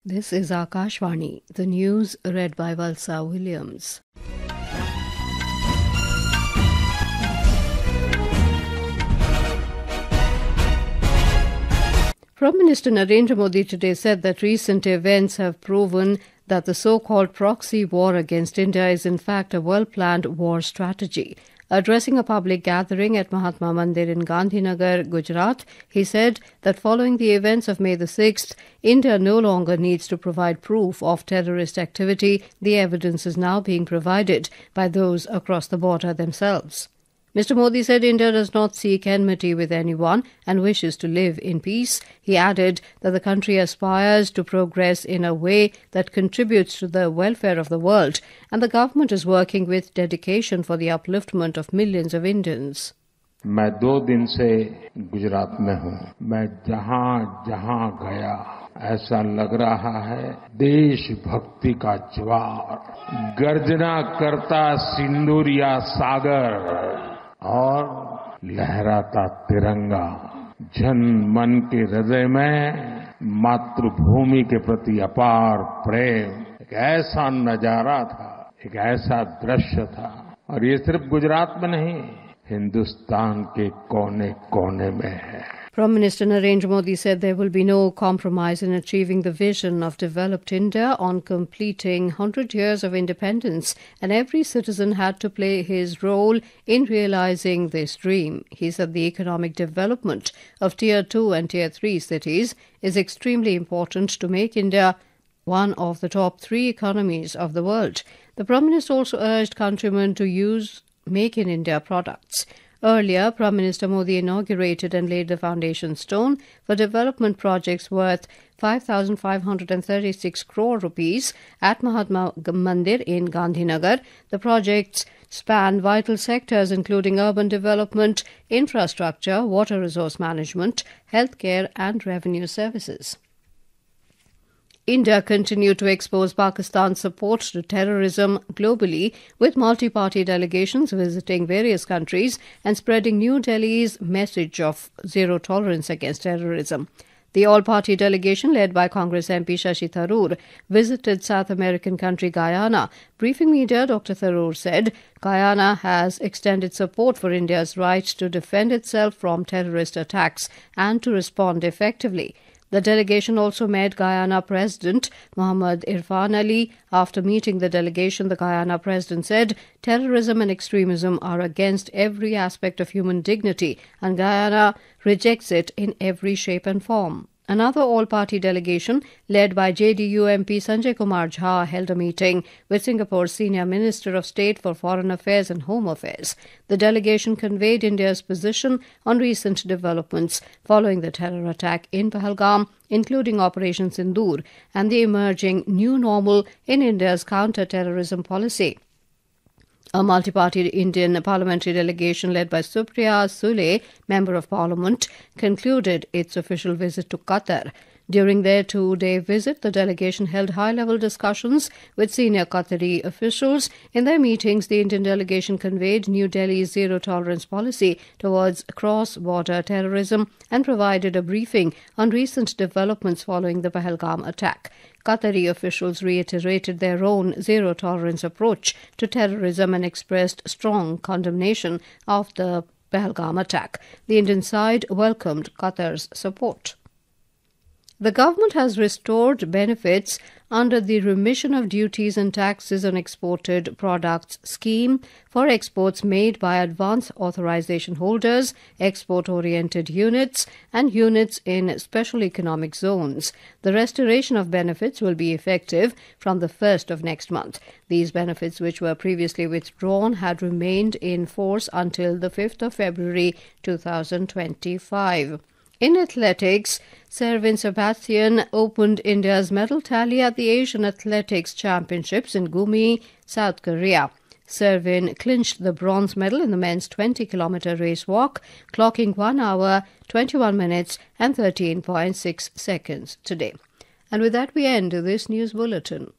This is Akashvani, the news read by Valsa Williams. Prime Minister Narendra Modi today said that recent events have proven that the so-called proxy war against India is in fact a well-planned war strategy. Addressing a public gathering at Mahatma Mandir in Gandhinagar, Gujarat, he said that following the events of May the 6th, India no longer needs to provide proof of terrorist activity. The evidence is now being provided by those across the border themselves. Mr. Modi said India does not seek enmity with anyone and wishes to live in peace. He added that the country aspires to progress in a way that contributes to the welfare of the world, and the government is working with dedication for the upliftment of millions of Indians. मैं 2 दिन से गुजरात में हूँ। मैं जहाँ गया ऐसा लग रहा है देशभक्ति का ज्वार गर्जना करता सिंदूरिया सागर और लहराता तिरंगा जन मन के हृदय में मातृभूमि के प्रति अपार प्रेम एक ऐसा नजारा था, एक ऐसा दृश्य था। और ये सिर्फ गुजरात में नहीं, हिंदुस्तान के कोने-कोने में है। Prime Minister Narendra Modi said there will be no compromise in achieving the vision of developed India on completing 100 years of independence, and every citizen had to play his role in realizing this dream. He said the economic development of Tier 2 and Tier 3 cities is extremely important to make India one of the top 3 economies of the world. The Prime Minister also urged countrymen to use Make in India products. Earlier, Prime Minister Modi inaugurated and laid the foundation stone for development projects worth 5,536 crore rupees at Mahatma Mandir in Gandhinagar. The projects span vital sectors including urban development, infrastructure, water resource management, healthcare and revenue services. India continued to expose Pakistan's support to terrorism globally, with multi-party delegations visiting various countries and spreading New Delhi's message of zero tolerance against terrorism. The all-party delegation, led by Congress MP Shashi Tharoor, visited South American country Guyana. Briefing media, Dr. Tharoor said Guyana has extended support for India's right to defend itself from terrorist attacks and to respond effectively. The delegation also met Guyana President Mohamed Irfan Ali. After meeting the delegation, the Guyana President said terrorism and extremism are against every aspect of human dignity, and Guyana rejects it in every shape and form. Another all-party delegation, led by JDU MP Sanjay Kumar Jha, held a meeting with Singapore's Senior Minister of State for Foreign Affairs and Home Affairs. The delegation conveyed India's position on recent developments following the terror attack in Pahalgam, including Operation Sindoor, and the emerging new normal in India's counter-terrorism policy. A multi-party Indian parliamentary delegation led by Supriya Sule, Member of Parliament, concluded its official visit to Qatar. During their 2-day visit, the delegation held high-level discussions with senior Qatari officials. In their meetings, the Indian delegation conveyed New Delhi's zero-tolerance policy towards cross-border terrorism and provided a briefing on recent developments following the Pahalgam attack. Qatari officials reiterated their own zero-tolerance approach to terrorism and expressed strong condemnation of the Pahalgam attack. The Indian side welcomed Qatar's support. The government has restored benefits under the Remission of Duties and Taxes on Exported Products scheme for exports made by advance authorization holders, export-oriented units, and units in special economic zones. The restoration of benefits will be effective from the 1st of next month. These benefits, which were previously withdrawn, had remained in force until the 5th of February 2025. In athletics, Servin Sabathian opened India's medal tally at the Asian Athletics Championships in Gumi, South Korea. Servin clinched the bronze medal in the men's 20-kilometer race walk, clocking 1 hour, 21 minutes and 13.6 seconds today. And with that, we end this news bulletin.